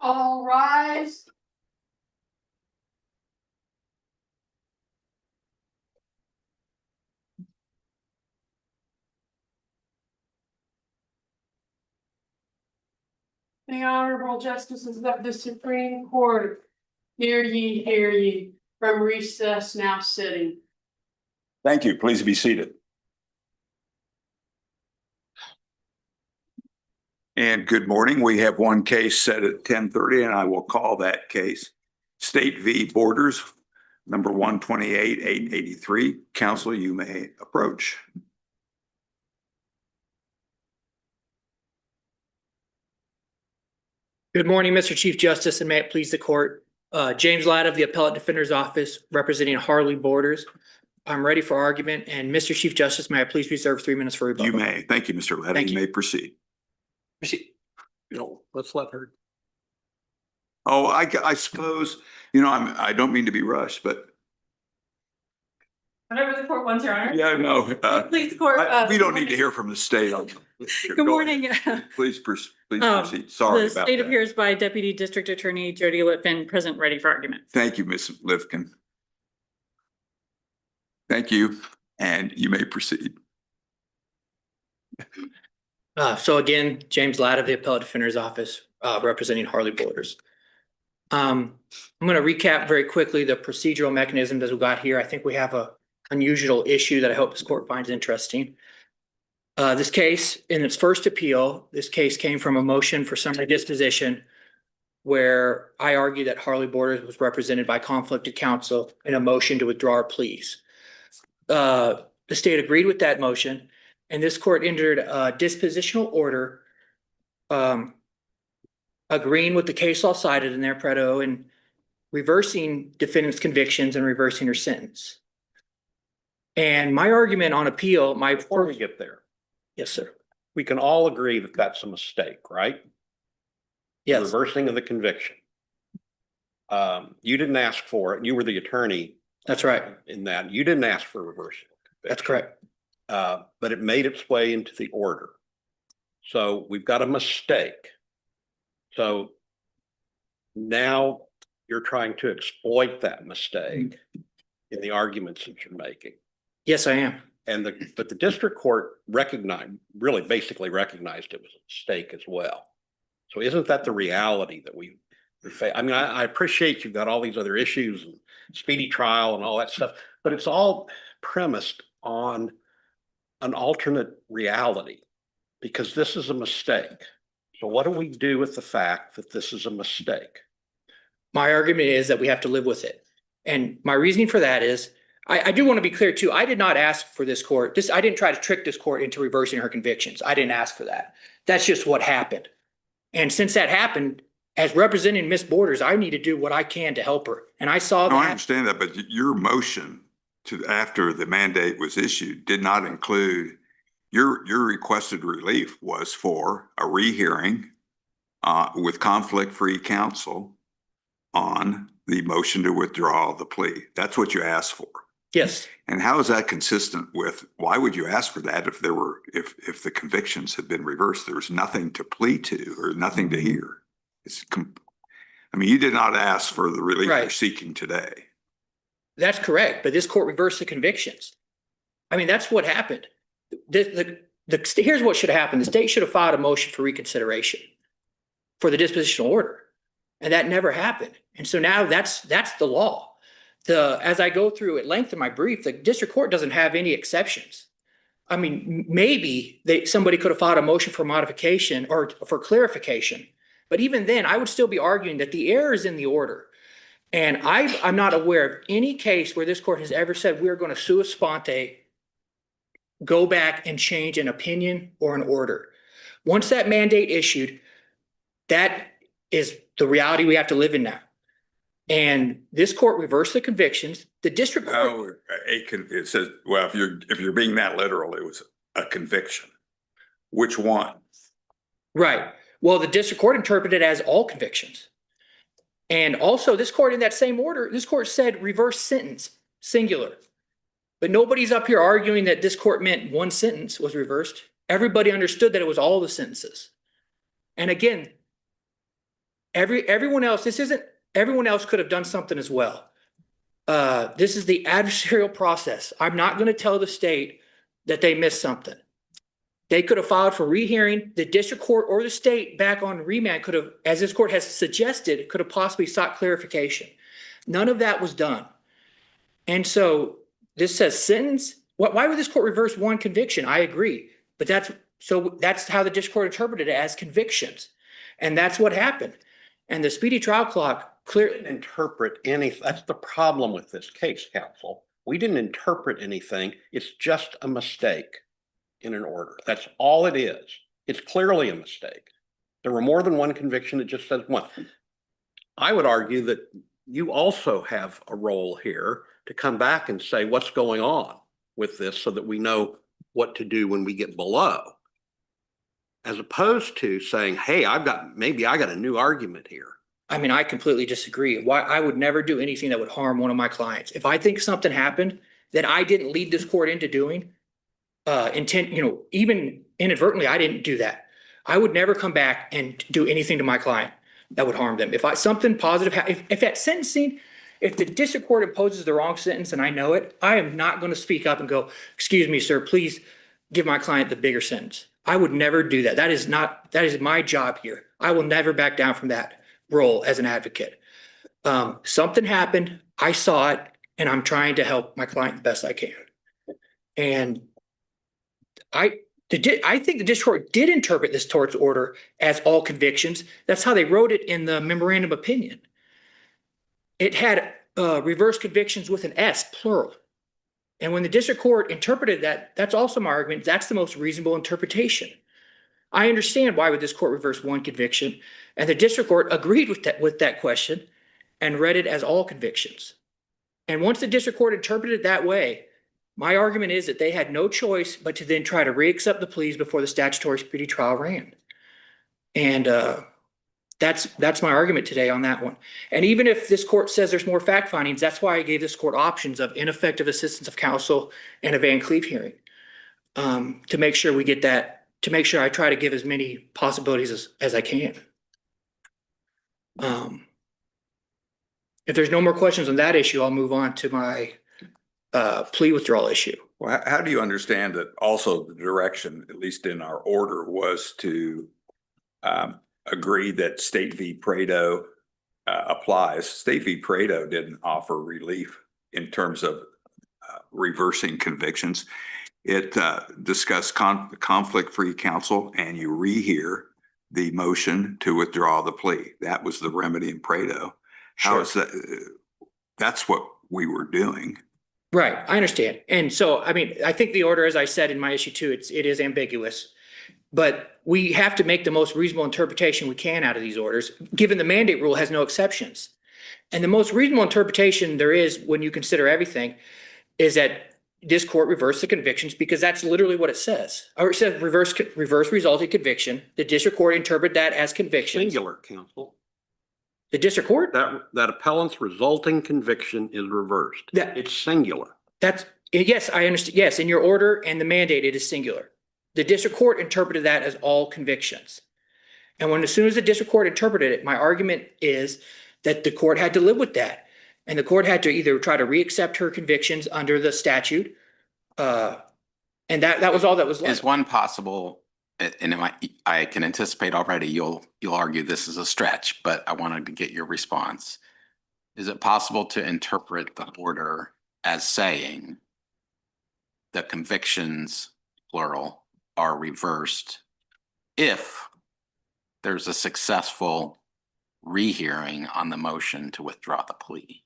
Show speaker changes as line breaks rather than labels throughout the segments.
All rise. The Honorable Justices of the Supreme Court, hear ye, from recess now sitting.
Thank you. Please be seated. And good morning. We have one case set at 10:30, and I will call that case State v. Borders, number 128-883. Counsel, you may approach.
Good morning, Mr. Chief Justice, and may it please the court. James Ladd of the Appellate Defender's Office representing Harley Borders. I'm ready for argument, and Mr. Chief Justice, may I please reserve 3 minutes for rebuttal?
You may. Thank you, Mr. Ladd.
Thank
You
you.
may proceed.
Let's let her.
Oh, I suppose, I don't mean to be rushed, but
Whatever the court wants, Your Honor.
yeah, no.
Please, court.
We don't need to hear from the state.
Good morning.
Please proceed. Sorry
The
about
state
that.
appears by Deputy District Attorney Jody Litvin, present, ready for argument.
Thank you, Ms. Lifkin. Thank you, and you may proceed.
So again, James Ladd of the Appellate Defender's Office representing Harley Borders. I'm going to recap very quickly the procedural mechanism that we got here. I think we have a unusual issue that I hope this court finds interesting. This case, in its first appeal, this case came from a motion for summary disposition where I argue that Harley Borders was represented by conflicted counsel in a motion to withdraw our pleas. The state agreed with that motion, and this court entered a dispositional order agreeing with the case law cited in there, Preto, and reversing defendant's convictions and reversing her sentence. And my argument on appeal,
Before we get there,
Yes, sir.
we can all agree that that's a mistake, right?
Yes,
Reversing of the conviction. You didn't ask for it. You were the attorney
that's right.
in that. You didn't ask for reversal.
That's correct.
But it made its way into the order. So we've got a mistake. So now you're trying to exploit that mistake in the arguments that you're making.
Yes, I am.
But the district court basically recognized it was a mistake as well. So isn't that the reality that we face? I mean, I appreciate you've got all these other issues and speedy trial and all that stuff, but it's all premised on an alternate reality because this is a mistake. So what do we do with the fact that this is a mistake?
My argument is that we have to live with it. And my reasoning for that is, I do want to be clear too. I did not ask for this court. I didn't try to trick this court into reversing her convictions. I didn't ask for that. That's just what happened. And since that happened, as representing Miss Borders, I need to do what I can to help her. And I saw
No, I
that.
understand that, but your motion after the mandate was issued did not include your requested relief was for a rehearing with conflict-free counsel on the motion to withdraw the plea. That's what you asked for.
Yes.
And how is that consistent with, why would you ask for that if if the convictions had been reversed? There was nothing to plea to or nothing to hear. You did not ask for the relief you're seeking today.
That's correct. But this court reversed the convictions. That's what happened. Here's what should have happened. The state should have filed a motion for reconsideration for the dispositional order. And that never happened. And so now that's the law. As I go through at length in my brief, the district court doesn't have any exceptions. Maybe somebody could have filed a motion for modification or for clarification. But even then, I would still be arguing that the error is in the order. And I'm not aware of any case where this court has ever said we're going to sua sponte, go back and change an opinion or an order. Once that mandate issued, that is the reality we have to live in now. And this court reversed the convictions. The district court.
No, it says, well, if you're being that literal, it was a conviction. Which one?
Right. Well, the district court interpreted it as all convictions. And also this court in that same order, this court said reverse sentence, singular. But nobody's up here arguing that this court meant one sentence was reversed. Everybody understood that it was all the sentences. And again, everyone else, everyone else could have done something as well. This is the adversarial process. I'm not going to tell the state that they missed something. They could have filed for rehearing. The district court or the state back on remand could have, as this court has suggested, could have possibly sought clarification. None of that was done. And so this says sentence. Why would this court reverse one conviction? I agree. But that's how the district court interpreted it, as convictions. And that's what happened. And the speedy trial clock clearly
Interpret any, that's the problem with this case, counsel. We didn't interpret anything. It's just a mistake in an order. That's all it is. It's clearly a mistake. There were more than one conviction. It just says one. I would argue that you also have a role here to come back and say what's going on with this so that we know what to do when we get below, as opposed to saying, hey, maybe I got a new argument here.
I mean, I completely disagree. Why I would never do anything that would harm one of my clients. If I think something happened that I didn't lead this court into doing, even inadvertently, I didn't do that. I would never come back and do anything to my client that would harm them. Something positive, if at sentencing, if the district court imposes the wrong sentence and I know it, I am not going to speak up and go, excuse me, sir, please give my client the bigger sentence. I would never do that. That is my job here. I will never back down from that role as an advocate. Something happened, I saw it, and I'm trying to help my client the best I can. And I think the district court did interpret this torts order as all convictions. That's how they wrote it in the memorandum opinion. It had reverse convictions with an S, plural. And when the district court interpreted that, that's also my argument. That's the most reasonable interpretation. I understand why would this court reverse one conviction, and the district court agreed with that question and read it as all convictions. And once the district court interpreted it that way, my argument is that they had no choice but to then try to reaccept the pleas before the statutory speedy trial ran. And that's my argument today on that one. And even if this court says there's more fact findings, that's why I gave this court options of ineffective assistance of counsel and a Van Cleave hearing, to make sure we get that, to make sure I try to give as many possibilities as I can. If there's no more questions on that issue, I'll move on to my plea withdrawal issue.
Well, how do you understand that also the direction, at least in our order, was to agree that State v. Prado applies? State v. Prado didn't offer relief in terms of reversing convictions. It discussed conflict-free counsel, and you rehear the motion to withdraw the plea. That was the remedy in Prado. How is that? That's what we were doing.
Right, I understand. And so, I mean, I think the order, as I said in my issue too, it is ambiguous. But we have to make the most reasonable interpretation we can out of these orders, given the mandate rule has no exceptions. And the most reasonable interpretation there is, when you consider everything, is that this court reversed the convictions, because that's literally what it says. Or it says reverse resulting conviction. The district court interpreted that as conviction.
Singular, counsel.
The district court?
That appellant's resulting conviction is reversed. It's singular.
Yes, I understand. Yes, in your order and the mandate, it is singular. The district court interpreted that as all convictions. And as soon as the district court interpreted it, my argument is that the court had to live with that. And the court had to either try to reaccept her convictions under the statute. And that was all that was left.
Is one possible, and I can anticipate already you'll argue this is a stretch, but I wanted to get your response. Is it possible to interpret the order as saying the convictions, plural, are reversed if there's a successful rehearing on the motion to withdraw the plea?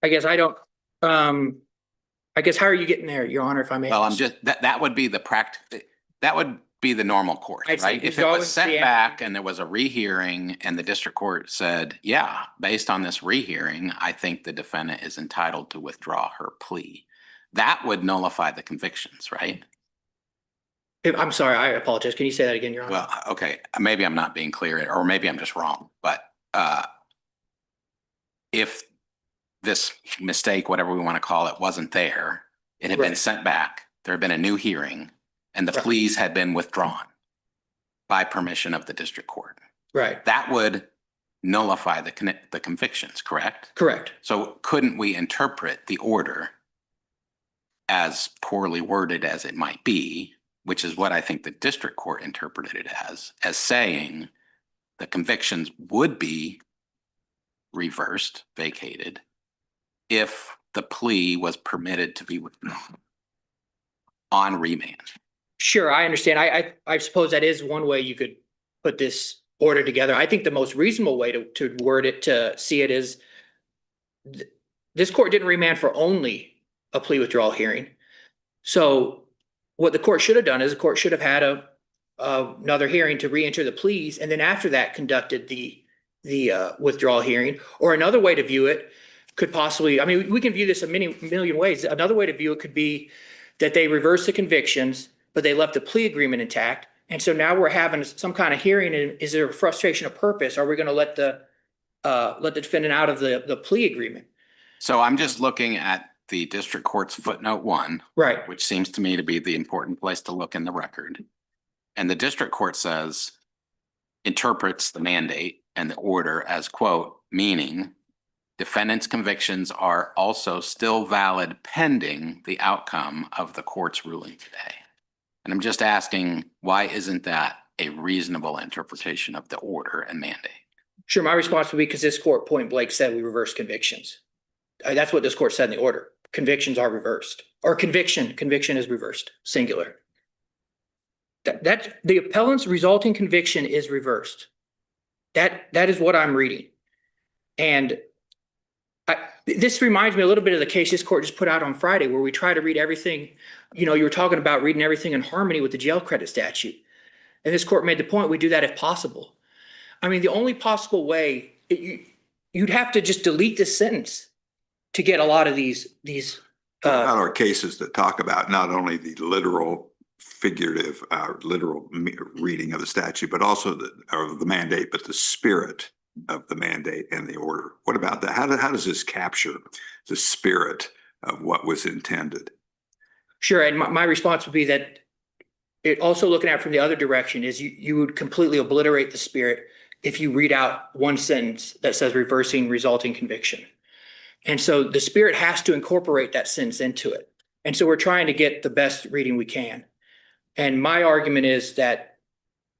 I guess I don't, I guess, how are you getting there, Your Honor, if I may?
Well,
ask?
that would be that would be the normal course,
I'd say
right? If it
resolve
was
the
sent
answer.
back and there was a rehearing and the district court said, yeah, based on this rehearing, I think the defendant is entitled to withdraw her plea. That would nullify the convictions, right?
I'm sorry, I apologize. Can you say that again, Your Honor?
Well, okay, maybe I'm not being clear, or maybe I'm just wrong, but if this mistake, whatever we want to call it, wasn't there, it had been
Right.
sent back, there had been a new hearing, and the
Right.
pleas had been withdrawn by permission of the district court.
Right,
That would nullify the convictions, correct?
correct.
So couldn't we interpret the order as poorly worded as it might be, which is what I think the district court interpreted it as saying the convictions would be reversed, vacated, if the plea was permitted to be withdrawn on remand?
Sure, I understand. I suppose that is one way you could put this order together. I think the most reasonable way to word it, to see it is this court didn't remand for only a plea withdrawal hearing. So what the court should have done is the court should have had another hearing to re-enter the pleas, and then after that conducted the withdrawal hearing. Or another way to view it could possibly, I mean, we can view this a million ways. Another way to view it could be that they reversed the convictions, but they left the plea agreement intact. And so now we're having some kind of hearing, and is there a frustration of purpose? Are we going to let the defendant out of the plea agreement?
So I'm just looking at the district court's footnote 1,
Right,
which seems to me to be the important place to look in the record. And the district court says, interprets the mandate and the order as, quote, meaning defendant's convictions are also still valid pending the outcome of the court's ruling today. And I'm just asking, why isn't that a reasonable interpretation of the order and mandate?
sure. My response would be because this court point blank said we reverse convictions. That's what this court said in the order. Convictions are reversed, or conviction is reversed, singular. That's the appellant's resulting conviction is reversed. That is what I'm reading. And this reminds me a little bit of the case this court just put out on Friday, where we try to read everything. You were talking about reading everything in harmony with the jail credit statute. And this court made the point we do that if possible. I mean, the only possible way, you'd have to just delete this sentence to get a lot of these
What about our cases that talk about not only the literal, figurative, literal reading of the statute, but also the mandate, but the spirit of the mandate and the order? What about that? How does this capture the spirit of what was intended?
Sure, and my response would be that it also, looking at it from the other direction, is you would completely obliterate the spirit if you read out one sentence that says reversing resulting conviction. And so the spirit has to incorporate that sentence into it. And so we're trying to get the best reading we can. And my argument is that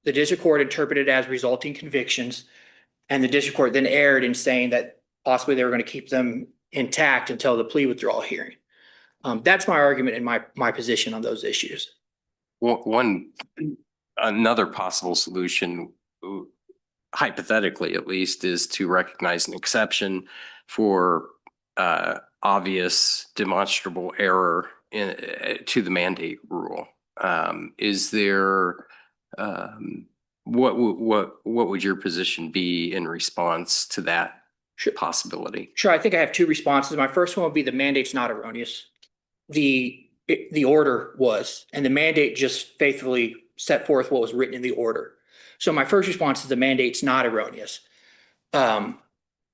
the district court interpreted it as resulting convictions, and the district court then erred in saying that possibly they were going to keep them intact until the plea withdrawal hearing. That's my argument and my position on those issues.
Another possible solution, hypothetically at least, is to recognize an exception for obvious demonstrable error to the mandate rule. Is there, what would your position be in response to that possibility?
Sure, I think I have two responses. My first one would be the mandate's not erroneous. The order was, and the mandate just faithfully set forth what was written in the order. So my first response is the mandate's not erroneous.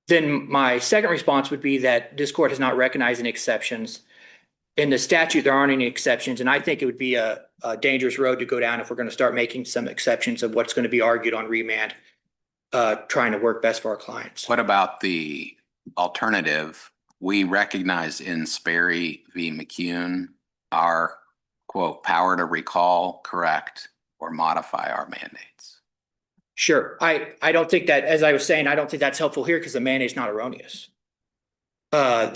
Then my second response would be that this court has not recognized any exceptions. In the statute, there aren't any exceptions, and I think it would be a dangerous road to go down if we're going to start making some exceptions of what's going to be argued on remand, trying to work best for our clients.
What about the alternative? We recognize in Sperry v. McCune our, quote, power to recall, correct, or modify our mandates.
Sure. I don't think that, as I was saying, I don't think that's helpful here because the mandate's not erroneous.
Well,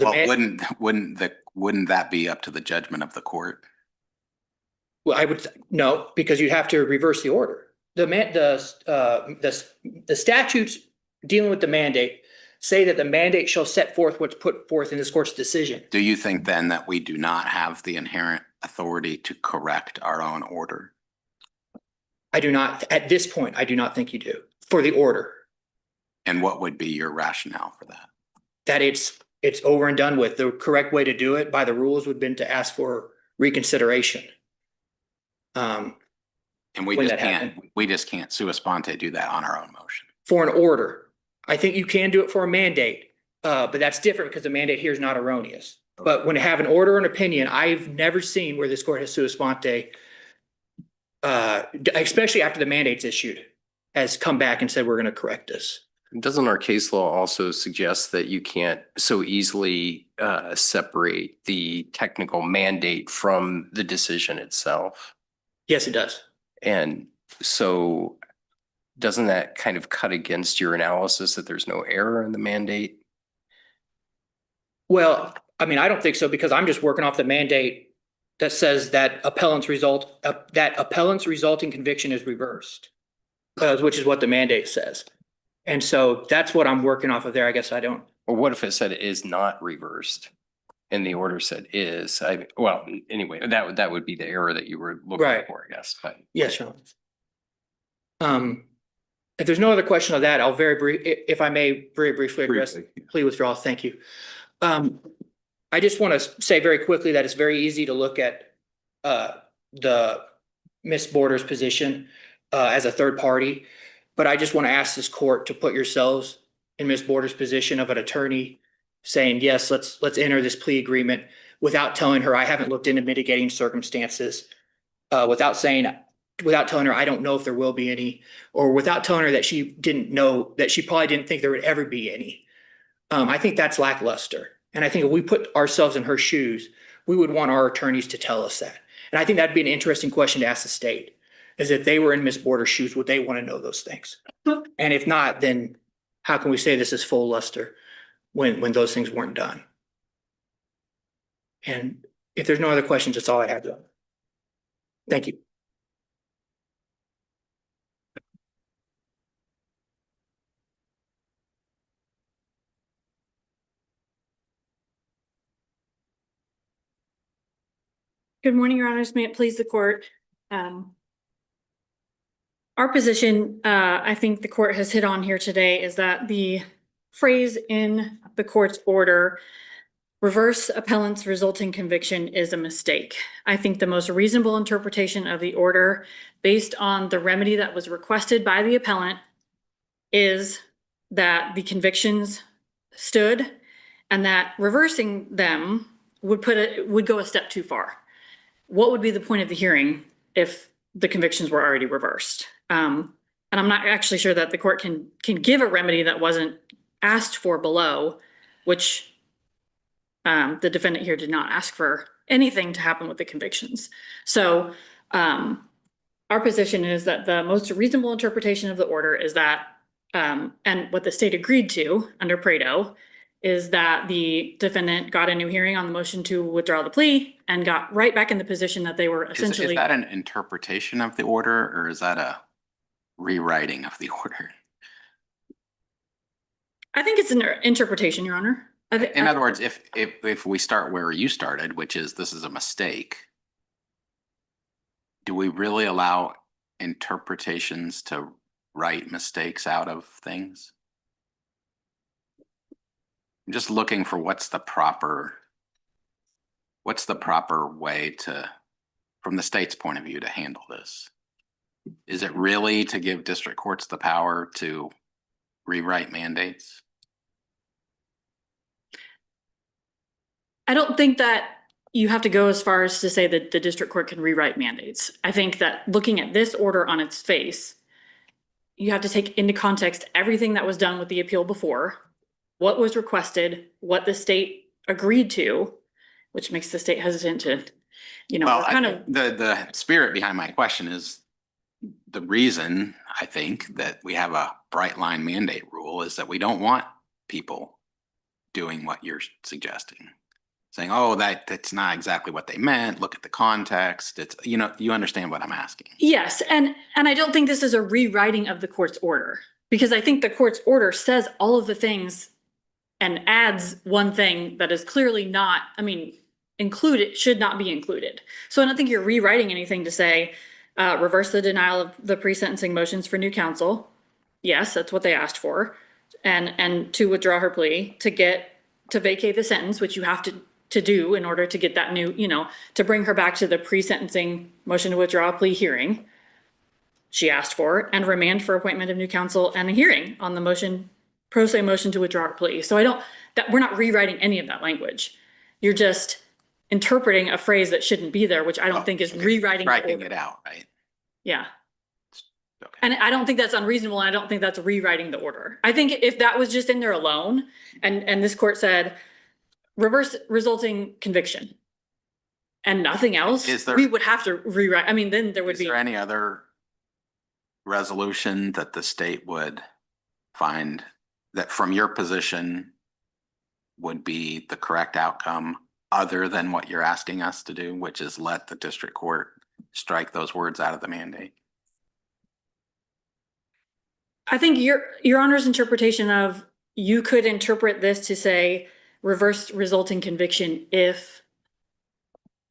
wouldn't that be up to the judgment of the court?
Well, I would no, because you'd have to reverse the order. The statutes dealing with the mandate say that the mandate shall set forth what's put forth in this court's decision.
Do you think then that we do not have the inherent authority to correct our own order?
I do not, at this point, I do not think you do for the order.
And what would be your rationale for that?
That it's over and done with. The correct way to do it by the rules would have been to ask for reconsideration.
And we just can't sua sponte do that on our own motion.
For an order. I think you can do it for a mandate, but that's different because the mandate here is not erroneous. But when you have an order and opinion, I've never seen where this court has sua sponte especially after the mandate's issued, has come back and said, we're going to correct this.
Doesn't our case law also suggest that you can't so easily separate the technical mandate from the decision itself?
Yes, it does.
And so doesn't that kind of cut against your analysis that there's no error in the mandate?
Well, I mean, I don't think so, because I'm just working off the mandate that says that appellant's resulting conviction is reversed, which is what the mandate says. And so that's what I'm working off of there. I guess I don't.
Or what if it said it is not reversed and the order said is? Well, anyway, that would be the error that you were looking
Right.
for, I guess, but.
Yes, Sean. If there's no other question on that, I'll if I may very briefly address
Briefly.
plea withdrawal. Thank you. I just want to say very quickly that it's very easy to look at the Ms. Borders' position as a third party. But I just want to ask this court to put yourselves in Ms. Borders' position of an attorney saying, yes, let's enter this plea agreement, without telling her I haven't looked into mitigating circumstances, without telling her I don't know if there will be any, or without telling her that she didn't know, that she probably didn't think there would ever be any. I think that's lackluster. And I think if we put ourselves in her shoes, we would want our attorneys to tell us that. And I think that'd be an interesting question to ask the state, is if they were in Ms. Borders' shoes, would they want to know those things? And if not, then how can we say this is full luster when those things weren't done? And if there's no other questions, that's all I have. Thank you.
Good morning, Your Honors. May it please the court. Our position, I think the court has hit on here today, is that the phrase in the court's order, reverse appellant's resulting conviction, is a mistake. I think the most reasonable interpretation of the order, based on the remedy that was requested by the appellant, is that the convictions stood and that reversing them would go a step too far. What would be the point of the hearing if the convictions were already reversed? And I'm not actually sure that the court can give a remedy that wasn't asked for below, which the defendant here did not ask for anything to happen with the convictions. So our position is that the most reasonable interpretation of the order is that, and what the state agreed to under Prado, is that the defendant got a new hearing on the motion to withdraw the plea and got right back in the position that they were essentially.
Is that an interpretation of the order, or is that a rewriting of the order?
I think it's an interpretation, Your Honor.
In other words, if we start where you started, which is this is a mistake, do we really allow interpretations to write mistakes out of things? I'm just looking for what's the proper way to, from the state's point of view, to handle this. Is it really to give district courts the power to rewrite mandates?
I don't think that you have to go as far as to say that the district court can rewrite mandates. I think that looking at this order on its face, you have to take into context everything that was done with the appeal before, what was requested, what the state agreed to, which makes the state hesitant to,
Well,
kind of.
The spirit behind my question is the reason I think that we have a bright line mandate rule is that we don't want people doing what you're suggesting. Saying, oh, that's not exactly what they meant. Look at the context. It's, you understand what I'm asking.
Yes, and I don't think this is a rewriting of the court's order, because I think the court's order says all of the things and adds one thing that is clearly not, included, should not be included. So I don't think you're rewriting anything to say, reverse the denial of the pre-sentencing motions for new counsel. Yes, that's what they asked for. And to withdraw her plea, to vacate the sentence, which you have to do in order to get that new, to bring her back to the pre-sentencing motion to withdraw a plea hearing she asked for, and remand for appointment of new counsel and a hearing on the pro se motion to withdraw her plea. So we're not rewriting any of that language. You're just interpreting a phrase that shouldn't be there, which I don't think is rewriting.
Striking it out, right?
Yeah.
Okay.
And I don't think that's unreasonable. And I don't think that's rewriting the order. I think if that was just in there alone and this court said reverse resulting conviction and nothing else,
Is there-
we would have to rewrite. I mean, then there would
Is
be.
there any other resolution that the state would find that from your position would be the correct outcome other than what you're asking us to do, which is let the district court strike those words out of the mandate?
I think your Honor's interpretation of you could interpret this to say reverse resulting conviction if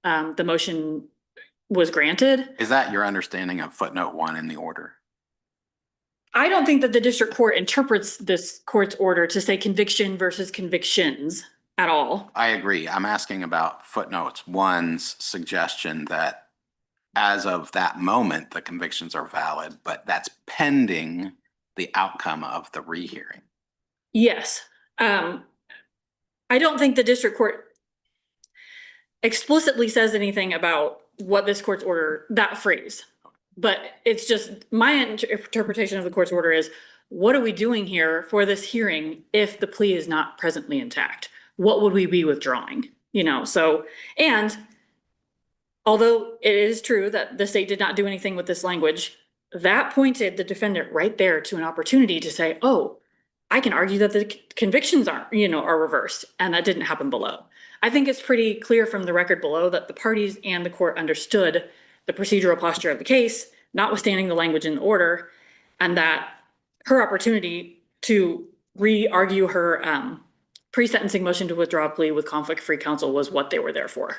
the motion was granted.
Is that your understanding of footnote 1 in the order?
I don't think that the district court interprets this court's order to say conviction versus convictions at all.
I agree. I'm asking about footnotes 1's suggestion that as of that moment, the convictions are valid, but that's pending the outcome of the rehearing.
Yes. I don't think the district court explicitly says anything about what this court's order, that phrase. But it's just my interpretation of the court's order is, what are we doing here for this hearing if the plea is not presently intact? What would we be withdrawing? You know, so, and although it is true that the state did not do anything with this language, that pointed the defendant right there to an opportunity to say, oh, I can argue that the convictions are reversed, and that didn't happen below. I think it's pretty clear from the record below that the parties and the court understood the procedural posture of the case, notwithstanding the language in the order, and that her opportunity to re-argue her pre-sentencing motion to withdraw a plea with conflict-free counsel was what they were there for.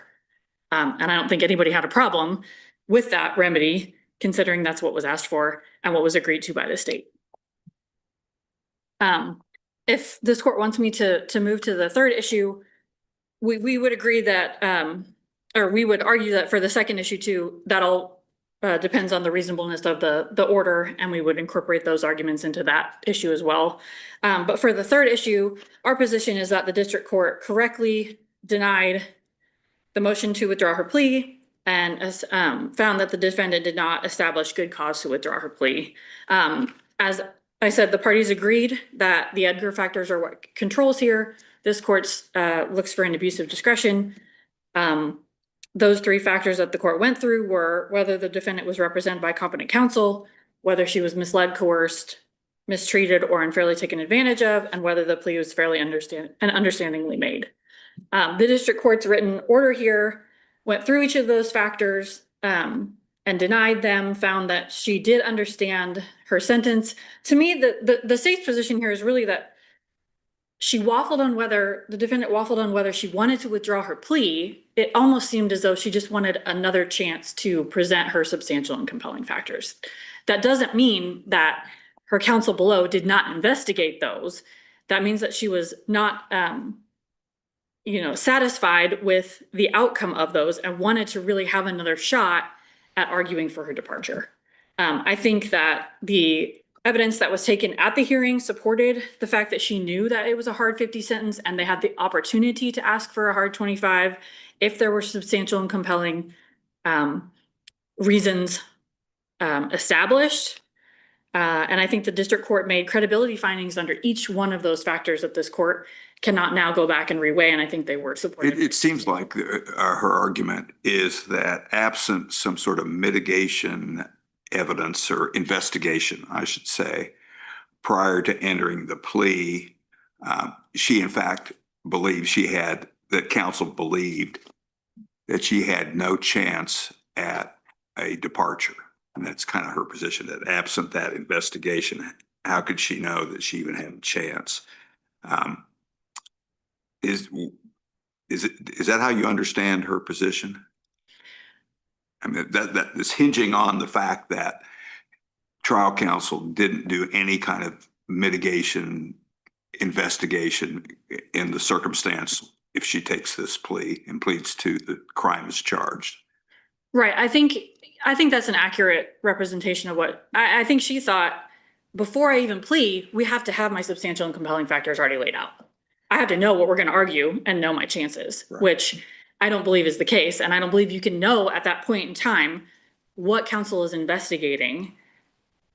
And I don't think anybody had a problem with that remedy, considering that's what was asked for and what was agreed to by the state. If this court wants me to move to the third issue, we would agree that, or we would argue that for the second issue too, that all depends on the reasonableness of the order, and we would incorporate those arguments into that issue as well. But for the third issue, our position is that the district court correctly denied the motion to withdraw her plea and found that the defendant did not establish good cause to withdraw her plea. As I said, the parties agreed that the Edgar factors are what controls here. This court looks for an abuse of discretion. Those three factors that the court went through were whether the defendant was represented by competent counsel, whether she was misled, coerced, mistreated, or unfairly taken advantage of, and whether the plea was fairly understandingly made. The district court's written order here went through each of those factors and denied them, found that she did understand her sentence. To me, the state's position here is really that the defendant waffled on whether she wanted to withdraw her plea. It almost seemed as though she just wanted another chance to present her substantial and compelling factors. That doesn't mean that her counsel below did not investigate those. That means that she was not, satisfied with the outcome of those and wanted to really have another shot at arguing for her departure. I think that the evidence that was taken at the hearing supported the fact that she knew that it was a hard 50 sentence and they had the opportunity to ask for a hard 25 if there were substantial and compelling reasons established. And I think the district court made credibility findings under each one of those factors that this court cannot now go back and reweigh, and I think they were supported.
It seems like her argument is that absent some sort of mitigation evidence or investigation, I should say, prior to entering the plea, she in fact believed that counsel believed that she had no chance at a departure. And that's kind of her position, that absent that investigation, how could she know that she even had a chance? Is that how you understand her position? I mean, that is hinging on the fact that trial counsel didn't do any kind of mitigation investigation in the circumstance if she takes this plea and pleads to the crime as charged.
Right. I think that's an accurate representation of what I think she thought. Before I even plea, we have to have my substantial and compelling factors already laid out. I have to know what we're going to argue and know my chances, right, which I don't believe is the case. And I don't believe you can know at that point in time what counsel is investigating.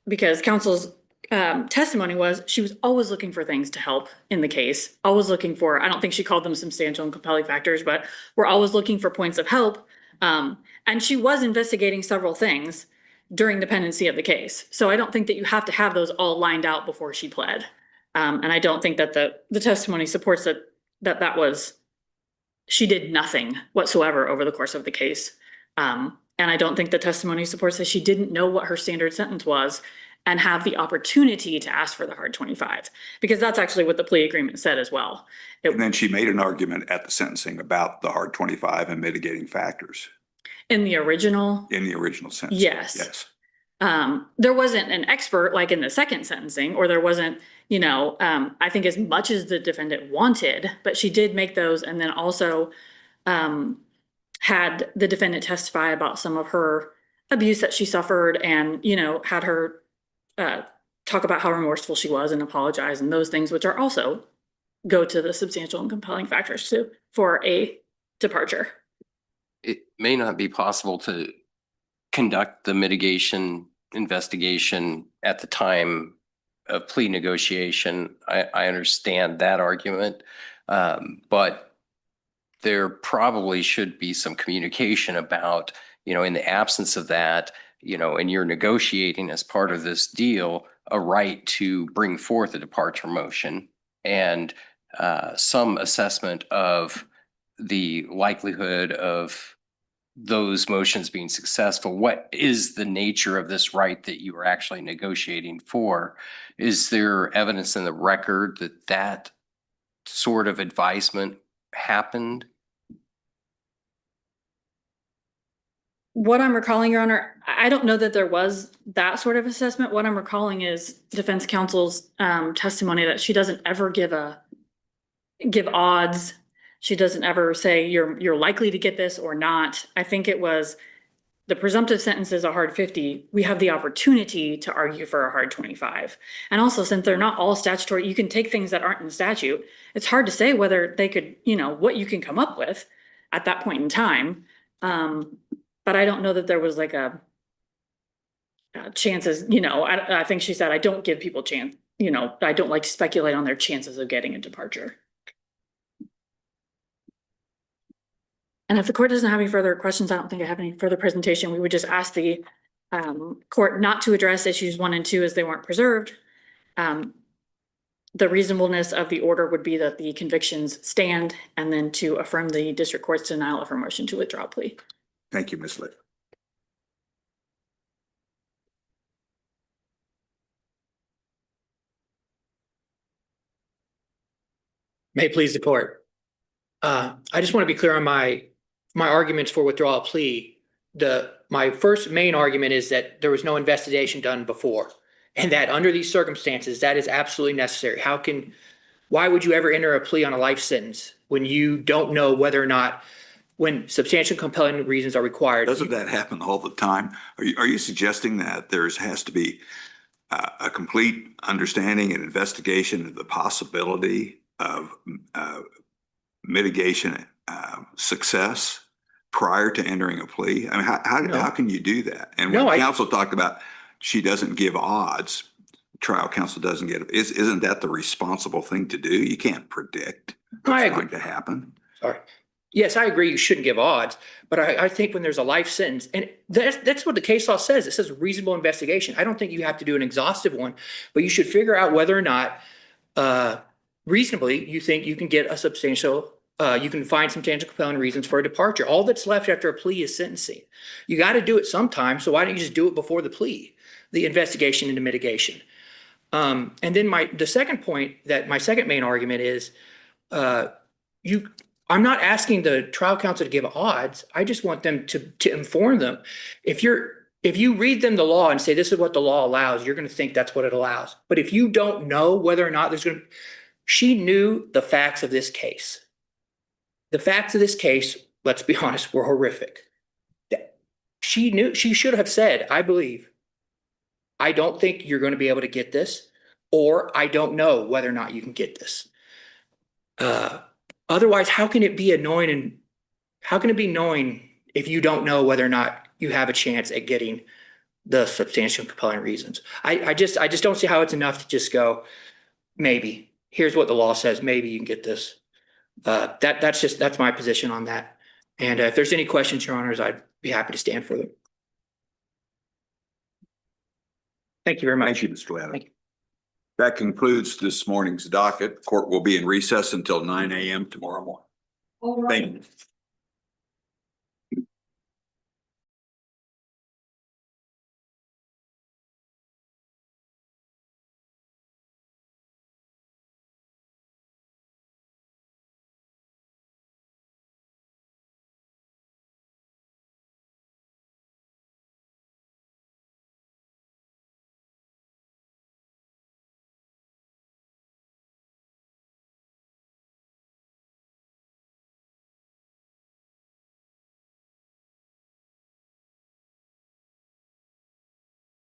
Because counsel's testimony was she was always looking for things to help in the case, always looking for, I don't think she called them substantial and compelling factors, but we're always looking for points of help. And she was investigating several things during the pendency of the case. So I don't think that you have to have those all lined out before she pled. And I don't think that the testimony supports that was, she did nothing whatsoever over the course of the case. And I don't think the testimony supports that she didn't know what her standard sentence was and have the opportunity to ask for the hard 25, because that's actually what the plea agreement said as well.
And then she made an argument at the sentencing about the hard 25 and mitigating factors
In the original,
in the original sentence.
Yes.
Yes.
there wasn't an expert like in the second sentencing, or there wasn't, I think as much as the defendant wanted, but she did make those, and then also had the defendant testify about some of her abuse that she suffered, and, had her talk about how remorseful she was and apologize, and those things, which are also go to the substantial and compelling factors too for a departure.
It may not be possible to conduct the mitigation investigation at the time of plea negotiation. I understand that argument, but there probably should be some communication about, in the absence of that, and you're negotiating as part of this deal, a right to bring forth a departure motion and some assessment of the likelihood of those motions being successful. What is the nature of this right that you are actually negotiating for? Is there evidence in the record that that sort of advisement happened?
What I'm recalling, Your Honor, I don't know that there was that sort of assessment. What I'm recalling is defense counsel's testimony that she doesn't ever give odds. She doesn't ever say you're likely to get this or not. I think it was the presumptive sentence is a hard 50. We have the opportunity to argue for a hard 25. And also, since they're not all statutory, you can take things that aren't in the statute. It's hard to say whether they could, what you can come up with at that point in time. But I don't know that there was like a chances, I think she said, I don't give people chance, I don't like to speculate on their chances of getting a departure. And if the court doesn't have any further questions, I don't think I have any further presentation. We would just ask the court not to address issues 1 and 2 as they weren't preserved. The reasonableness of the order would be that the convictions stand, and then to affirm the district court's denial of her motion to withdraw plea.
Thank you, Ms. Litt.
May it please the court. I just want to be clear on my arguments for withdrawal of plea. My first main argument is that there was no investigation done before, and that under these circumstances, that is absolutely necessary. Why would you ever enter a plea on a life sentence when you don't know whether or not, when substantial compelling reasons are required?
Doesn't that happen all the time? Are you suggesting that has to be a complete understanding and investigation of the possibility of mitigation success prior to entering a plea? I mean, how can you do that? And when counsel talked about she doesn't give odds, trial counsel doesn't get it. Isn't that the responsible thing to do? You can't predict what's going to happen.
Sorry. Yes, I agree you shouldn't give odds, but I think when there's a life sentence, and that's what the case law says. It says reasonable investigation. I don't think you have to do an exhaustive one, but you should figure out whether or not reasonably you think you can get a substantial, you can find substantial compelling reasons for a departure. All that's left after a plea is sentencing. You got to do it sometime, so why don't you just do it before the plea, the investigation into mitigation? And then my second main argument is I'm not asking the trial counsel to give odds. I just want them to inform them. If you read them the law and say, this is what the law allows, you're going to think that's what it allows. But if you don't know whether or not she knew the facts of this case. The facts of this case, let's be honest, were horrific. She should have said, I believe, I don't think you're going to be able to get this, or I don't know whether or not you can get this. Otherwise, how can it be annoying if you don't know whether or not you have a chance at getting the substantial and compelling reasons. I just don't see how it's enough to just go, maybe, here's what the law says, maybe you can get this. That's my position on that. And if there's any questions, Your Honors, I'd be happy to stand for them. Thank you very much.
Thank you, Mr. Latta.
Thank you.
That concludes this morning's docket. Court will be in recess until 9 a.m. tomorrow morning.
All right.
Thank you.